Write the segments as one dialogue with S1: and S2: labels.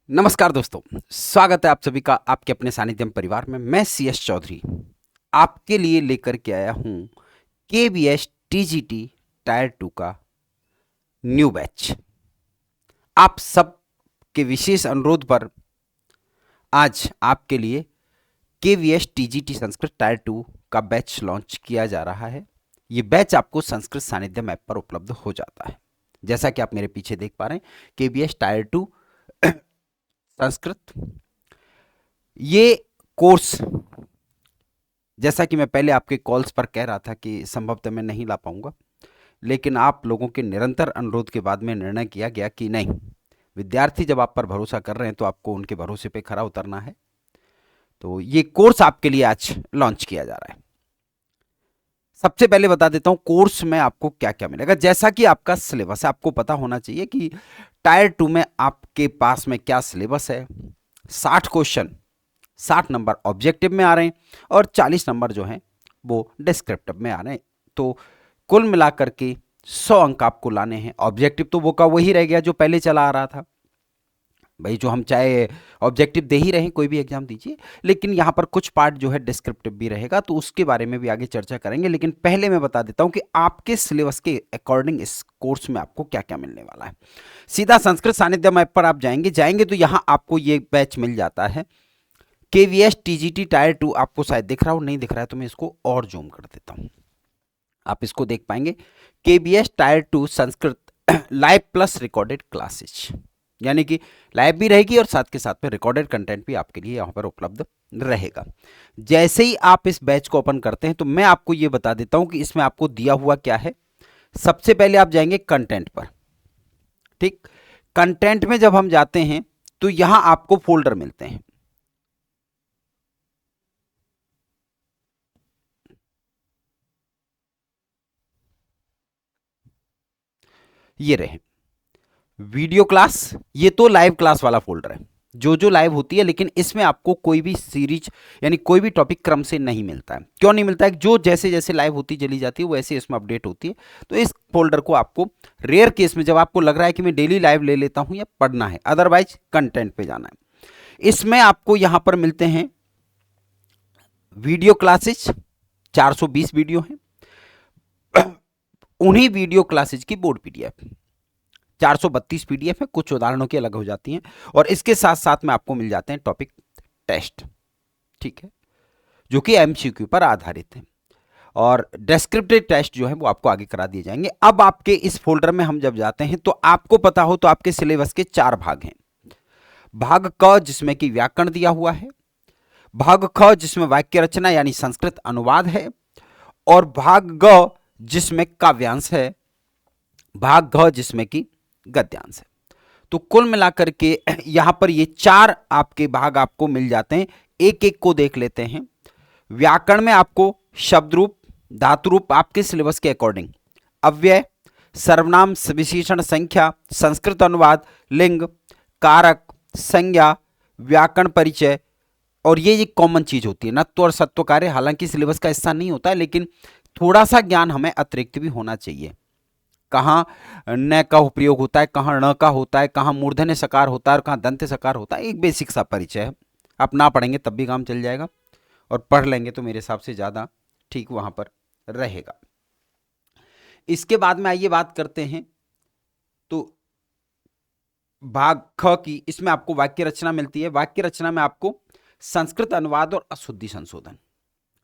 S1: नमस्कार दोस्तों, स्वागत है आप सभी का आपके अपने सानिध्यम परिवार में। मैं CS चौधरी आपके लिए लेकर के आया हूं KVS TGT टायर 2 का न्यू बैच। आप सब के विशेष अनुरोध पर आज आपके लिए KVS TGT संस्कृत टायर 2 का बैच लॉन्च किया जा रहा है। ये बैच आपको संस्कृत सानिध्यम ऐप पर उपलब्ध हो जाता है। जैसा कि आप मेरे पीछे देख पा रहे हैं, KVS टायर 2 संस्कृत ये कोर्स, जैसा कि मैं पहले आपके कॉल्स पर कह रहा था कि संभवतः मैं नहीं ला पाऊंगा, लेकिन आप लोगों के निरंतर अनुरोध के बाद में निर्णय किया गया कि नहीं, विद्यार्थी जब आप पर भरोसा कर रहे हैं तो आपको उनके भरोसे पे खरा उतरना है। तो ये कोर्स आपके लिए आज लॉन्च किया जा रहा है। सबसे पहले बता देता हूं कोर्स में आपको क्या क्या मिलेगा। जैसा कि आपका सिलेबस है, आपको पता होना चाहिए कि टायर 2 में आपके पास में क्या सिलेबस है। 60 क्वेश्चन 60 नंबर ऑब्जेक्टिव में आ रहे हैं और 40 नंबर जो हैं वो डिस्क्रिप्टिव में आ रहे हैं। तो कुल मिलाकर के 100 अंक आपको लाने हैं। ऑब्जेक्टिव तो वो का वही रह गया जो पहले चला आ रहा था भाई, जो हम चाहे ऑब्जेक्टिव दे ही रहे हैं, कोई भी एग्जाम दीजिए, लेकिन यहाँ पर कुछ पार्ट जो है डिस्क्रिप्टिव भी रहेगा, तो उसके बारे में भी आगे चर्चा करेंगे। लेकिन पहले मैं बता देता हूँ कि आपके सिलेबस के अकॉर्डिंग इस कोर्स में आपको क्या क्या मिलने वाला है। सीधा संस्कृत सानिध्यम ऐप पर आप जाएंगे तो यहाँ आपको ये बैच मिल जाता है। KVS TGT टायर 2 आपको शायद दिख रहा हो, नहीं दिख रहा है तो मैं इसको और जूम कर देता हूँ, आप इसको देख पाएंगे। KVS tyre 2 Sanskrit live plus recorded classes, यानी कि लाइव भी रहेगी और साथ के साथ में रिकॉर्डेड कंटेंट भी आपके लिए यहाँ पर उपलब्ध रहेगा। जैसे ही आप इस बैच को ओपन करते हैं तो मैं आपको ये बता देता हूँ कि इसमें आपको दिया हुआ क्या है। सबसे पहले आप जाएंगे कंटेंट पर, ठीक। कंटेंट में जब हम जाते हैं तो यहां आपको फोल्डर मिलते हैं। ये रहे वीडियो क्लास, ये तो लाइव क्लास वाला फोल्डर है, जो जो लाइव होती है, लेकिन इसमें आपको कोई भी सीरीज यानी कोई भी टॉपिक क्रम से नहीं मिलता है। क्यों नहीं मिलता है? जो जैसे जैसे लाइव होती चली जाती है वैसे इसमें अपडेट होती है। तो इस फोल्डर को आपको रेयर केस में, जब आपको लग रहा है कि मैं डेली लाइव ले लेता हूं या पढ़ना है, अदरवाइज कंटेंट पे जाना है। इसमें आपको यहां पर मिलते हैं वीडियो क्लासेज, 420 वीडियो हैं। उन्हीं वीडियो क्लासेज की बोर्ड PDF 432 PDF है, कुछ उदाहरणों की अलग हो जाती हैं। और इसके साथ साथ में आपको मिल जाते हैं टॉपिक टेस्ट, ठीक है, जो कि MCQ पर आधारित है। और डेस्क्रिप्टिव टेस्ट जो है वो आपको आगे करा दिए जाएंगे। अब आपके इस फोल्डर में हम जब जाते हैं तो आपको पता हो तो आपके सिलेबस के 4 भाग हैं। भाग क जिसमें कि व्याकरण दिया हुआ है, भाग ख जिसमें वाक्य रचना यानी संस्कृत अनुवाद है, और भाग ग जिसमें काव्यांश है, भाग घ जिसमें कि गद्यांश है। तो कुल मिलाकर के यहां पर ये 4 आपके भाग आपको मिल जाते हैं। एक एक को देख लेते हैं। व्याकरण में आपको शब्द रूप, धातु रूप आपके सिलेबस के अकॉर्डिंग, अव्यय, सर्वनाम, विशेषण, संख्या, संस्कृत अनुवाद, लिंग, कारक, संज्ञा, व्याकरण परिचय, और ये कॉमन चीज होती है नत्व और सत्व कार्य। हालांकि सिलेबस का हिस्सा नहीं होता है, लेकिन थोड़ा सा ज्ञान हमें अतिरिक्त भी होना चाहिए। कहाँ न का प्रयोग होता है, कहाँ ण का होता है, कहाँ मूर्धन्य सकार होता है और कहाँ दंत्य सकार होता है, एक बेसिक सा परिचय है। आप ना पढ़ेंगे तब भी काम चल जाएगा, और पढ़ लेंगे तो मेरे हिसाब से ज़्यादा ठीक वहाँ पर रहेगा। इसके बाद में आइए बात करते हैं तो भाग ख की। इसमें आपको वाक्य रचना मिलती है। वाक्य रचना में आपको संस्कृत अनुवाद और अशुद्धि संशोधन,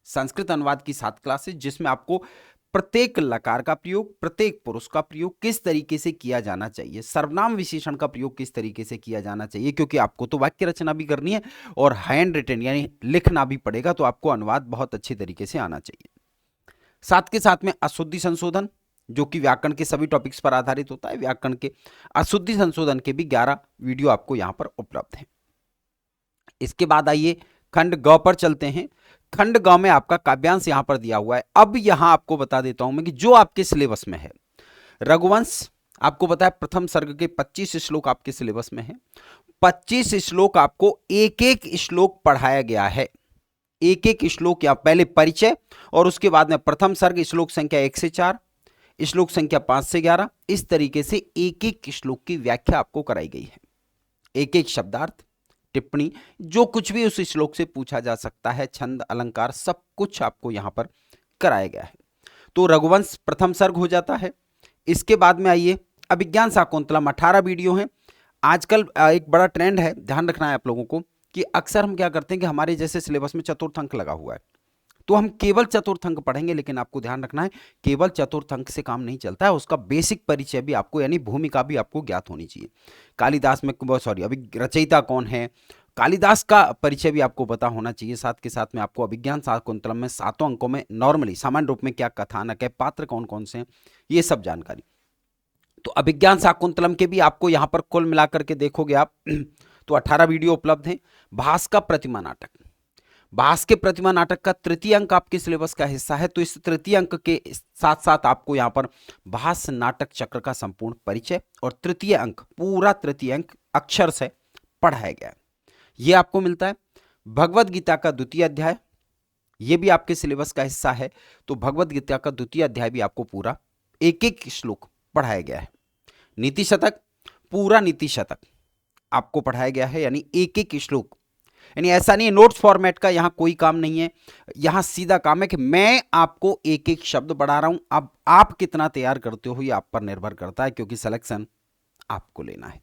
S1: संस्कृत अनुवाद की 7 क्लासेस, जिसमें आपको प्रत्येक लकार का प्रयोग, प्रत्येक पुरुष का प्रयोग किस तरीके से किया जाना चाहिए, सर्वनाम विशेषण का प्रयोग किस तरीके से किया जाना चाहिए, क्योंकि आपको तो वाक्य रचना भी करनी है और हैंड रिटन यानी लिखना भी पड़ेगा, तो आपको अनुवाद बहुत अच्छे तरीके से आना चाहिए। साथ के साथ में अशुद्धि संशोधन, जो कि व्याकरण के सभी टॉपिक्स पर आधारित होता है। व्याकरण के अशुद्धि संशोधन के भी 11 वीडियो आपको यहां पर उपलब्ध हैं। इसके बाद आइए खंड ग पर चलते हैं। खंड ग में आपका काव्यांश यहां पर दिया हुआ है। अब यहां आपको बता देता हूं मैं कि जो आपके सिलेबस में है, रघुवंश आपको पता है प्रथम सर्ग के 25 श्लोक आपके सिलेबस में है। 25 श्लोक आपको एक एक श्लोक पढ़ाया गया है। एक एक श्लोक या पहले परिचय और उसके बाद में प्रथम सर्ग, श्लोक संख्या 1 से 4, श्लोक संख्या 5 से 11, इस तरीके से एक एक श्लोक की व्याख्या आपको कराई गई है। एक एक शब्दार्थ, टिप्पणी, जो कुछ भी उस श्लोक से पूछा जा सकता है, छंद, अलंकार, सब कुछ आपको यहां पर कराया गया है। तो रघुवंश प्रथम सर्ग हो जाता है। इसके बाद में आइए अभिज्ञान शाकुंतलम, 18 वीडियो हैं। आजकल एक बड़ा ट्रेंड है, ध्यान रखना है आप लोगों को, कि अक्सर हम क्या करते हैं कि हमारे जैसे सिलेबस में चतुर्थ अंक लगा हुआ है, तो हम केवल चतुर्थ अंक पढ़ेंगे, लेकिन आपको ध्यान रखना है केवल चतुर्थ अंक से काम नहीं चलता है, उसका बेसिक परिचय भी आपको, यानी भूमिका भी आपको ज्ञात होनी चाहिए। कालिदास में, सॉरी, अभी रचयिता कौन है, कालिदास का परिचय भी आपको पता होना चाहिए। साथ के साथ में आपको अभिज्ञान शाकुंतलम में 7 अंकों में नॉर्मली सामान्य रूप में क्या कथानक है, पात्र कौन कौन से हैं, ये सब जानकारी। तो अभिज्ञान शाकुंतलम के भी आपको यहां पर कुल मिलाकर के देखोगे आप तो 18 वीडियो उपलब्ध हैं। भास का प्रतिमा नाटक, भास के प्रतिमा नाटक का तृतीय अंक आपके सिलेबस का हिस्सा है, तो इस तृतीय अंक के साथ साथ आपको यहां पर भास नाटक चक्र का संपूर्ण परिचय और तृतीय अंक, पूरा तृतीय अंक अक्षर से पढ़ाया गया है, ये आपको मिलता है। भगवद गीता का द्वितीय अध्याय, ये भी आपके सिलेबस का हिस्सा है, तो भगवद गीता का द्वितीय अध्याय भी आपको पूरा एक एक श्लोक पढ़ाया गया है। नीति शतक, पूरा नीति शतक आपको पढ़ाया गया है, यानी एक एक श्लोक, यानी ऐसा नहीं है नोट्स फॉर्मेट का यहां कोई काम नहीं है, यहां सीधा काम है कि मैं आपको एक एक शब्द पढ़ा रहा हूं। अब आप कितना तैयार करते हो ये आप पर निर्भर करता है, क्योंकि सिलेक्शन आपको लेना है,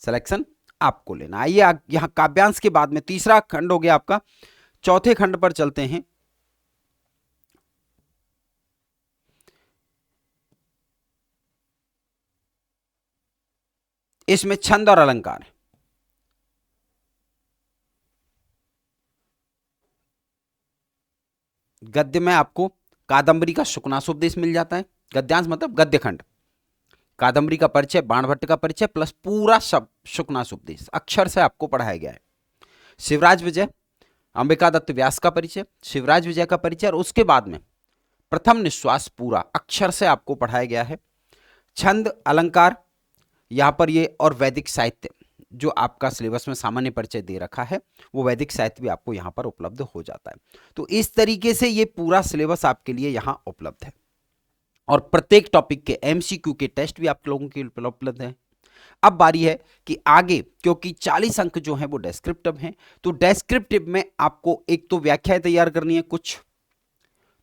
S1: सिलेक्शन आपको लेना। आइए यहां काव्यांश के बाद में तीसरा खंड हो गया आपका, चौथे खंड पर चलते हैं। इसमें छंद और अलंकार, गद्य में आपको कादंबरी का शुकनासोपदेश मिल जाता है, गद्यांश मतलब गद्य खंड, कादंबरी का परिचय, बाणभट्ट का परिचय प्लस पूरा शब्द शुकनासोपदेश अक्षर से आपको पढ़ाया गया है। शिवराज विजय, अंबिका दत्त व्यास का परिचय, शिवराज विजय का परिचय, और उसके बाद में प्रथम निश्वास पूरा अक्षर से आपको पढ़ाया गया है। छंद, अलंकार यहां पर ये, और वैदिक साहित्य जो आपका सिलेबस में सामान्य परिचय दे रखा है, वो वैदिक साहित्य भी आपको यहां पर उपलब्ध हो जाता है। तो इस तरीके से ये पूरा सिलेबस आपके लिए यहां उपलब्ध है, और प्रत्येक टॉपिक के एमसीक्यू के टेस्ट भी आप लोगों के लिए उपलब्ध हैं। अब बारी है कि आगे, क्योंकि 40 अंक जो हैं वो डेस्क्रिप्टिव हैं, तो डेस्क्रिप्टिव में आपको एक तो व्याख्याएं तैयार करनी है कुछ,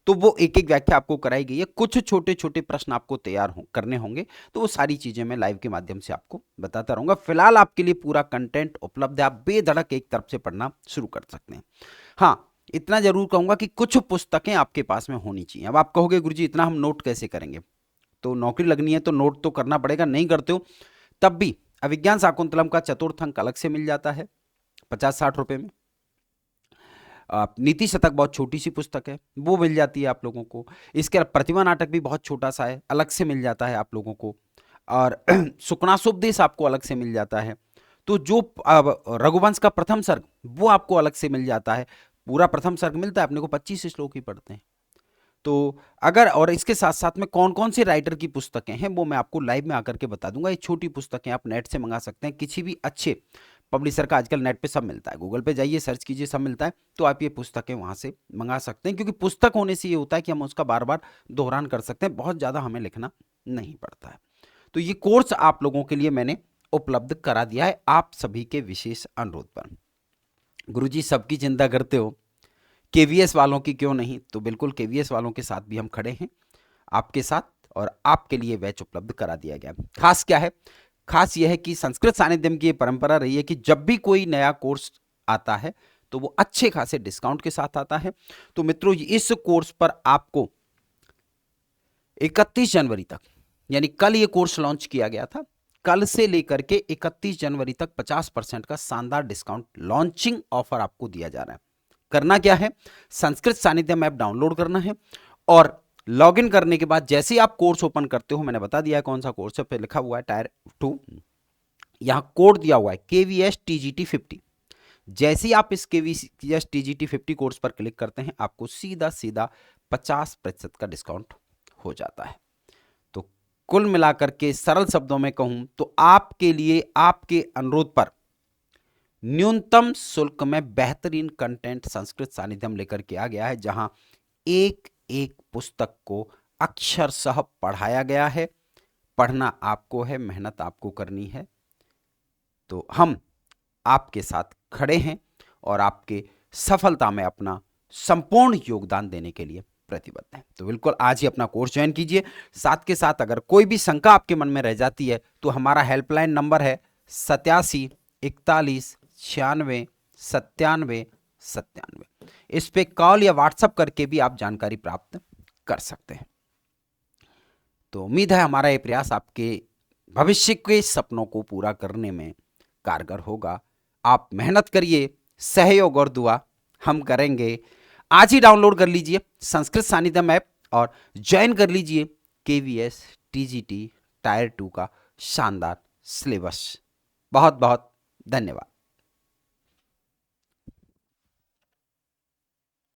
S1: तो वो एक एक व्याख्या आपको कराई गई है, कुछ छोटे छोटे प्रश्न आपको तैयार करने होंगे, तो वो सारी चीजें मैं लाइव के माध्यम से आपको बताता रहूंगा। फिलहाल आपके लिए पूरा कंटेंट उपलब्ध है, आप बेधड़क एक तरफ से पढ़ना शुरू कर सकते हैं। हाँ, इतना जरूर कहूंगा कि कुछ पुस्तकें आपके पास में होनी चाहिए। अब आप कहोगे गुरुजी इतना हम नोट कैसे करेंगे, तो नौकरी लगनी है तो नोट तो करना पड़ेगा, नहीं करते हो तब भी अभिज्ञान शाकुंतलम का चतुर्थ अंक अलग से मिल जाता है 50-60 रुपए में। नीति शतक बहुत छोटी सी पुस्तक है, वो मिल जाती है आप लोगों को। इसके अलावा प्रतिमा नाटक भी बहुत छोटा सा है, अलग से मिल जाता है आप लोगों को, और शुकनासोपदेश आपको अलग से मिल जाता है। तो जो रघुवंश का प्रथम सर्ग वो आपको अलग से मिल जाता है, पूरा प्रथम सर्ग मिलता है अपने को, 25 श्लोक ही पढ़ते हैं। तो अगर, और इसके साथ साथ में कौन कौन से राइटर की पुस्तकें हैं वो मैं आपको लाइव में आकर के बता दूंगा। ये छोटी पुस्तकें आप नेट से मंगा सकते हैं, किसी भी अच्छे पब्लिशर का आजकल नेट पे सब मिलता है, गूगल पे जाइए सर्च कीजिए सब मिलता है, तो आप ये पुस्तकें वहाँ से मंगा सकते हैं। क्योंकि पुस्तक होने से ये होता है कि हम उसका बार बार दोहरान कर सकते हैं, बहुत ज़्यादा हमें लिखना नहीं पड़ता है। तो ये कोर्स आप लोगों के लिए मैंने उपलब्ध करा दिया है आप सभी के विशेष अनुरोध पर। गुरुजी सबकी चिंता करते हो, केवीएस वालों की क्यों नहीं, तो बिल्कुल केवीएस वालों के साथ भी हम खड़े हैं आपके साथ, और आपके लिए बैच उपलब्ध करा दिया गया। खास क्या है, खास यह है कि संस्कृत सानिध्यम की परंपरा रही है कि जब भी कोई नया कोर्स आता है तो वो अच्छे खासे डिस्काउंट के साथ आता है। तो मित्रों, इस कोर्स पर आपको 31 जनवरी तक, यानी कल ये कोर्स लॉन्च किया गया था, कल से लेकर के 31 जनवरी तक 50% का शानदार डिस्काउंट लॉन्चिंग ऑफर आपको दिया जा रहा है। करना क्या है, संस्कृत सानिध्यम ऐप डाउनलोड करना है, और लॉगिन करने के बाद जैसे ही आप कोर्स ओपन करते हो, मैंने बता दिया है कौन सा कोर्स है, पे लिखा हुआ है टायर 2, यहां कोड दिया हुआ है KVS TGT 50। जैसे ही आप इस KVS TGT 50 कोर्स पर क्लिक करते हैं, आपको सीधा सीधा 50% का डिस्काउंट हो जाता है। तो कुल मिलाकर के सरल शब्दों में कहूं तो आपके लिए आपके अनुरोध पर न्यूनतम शुल्क में बेहतरीन कंटेंट संस्कृत सानिध्यम लेकर के आ गया है, जहां एक एक पुस्तक को अक्षरशः पढ़ाया गया है। पढ़ना आपको है, मेहनत आपको करनी है। तो हम आपके साथ खड़े हैं और आपके सफलता में अपना संपूर्ण योगदान देने के लिए प्रतिबद्ध हैं। तो बिल्कुल आज ही अपना कोर्स ज्वाइन कीजिए। साथ के साथ अगर कोई भी शंका आपके मन में रह जाती है तो हमारा हेल्पलाइन नंबर है 87 41 96 97 97। इस पे कॉल या व्हाट्सएप करके भी आप जानकारी प्राप्त कर सकते हैं। तो उम्मीद है हमारा ये प्रयास आपके भविष्य के सपनों को पूरा करने में कारगर होगा। आप मेहनत करिए, सहयोग और दुआ हम करेंगे। आज ही डाउनलोड कर लीजिए संस्कृत सानिध्यम ऐप और ज्वाइन कर लीजिए KVS TGT टायर 2 का शानदार सिलेबस। बहुत बहुत धन्यवाद।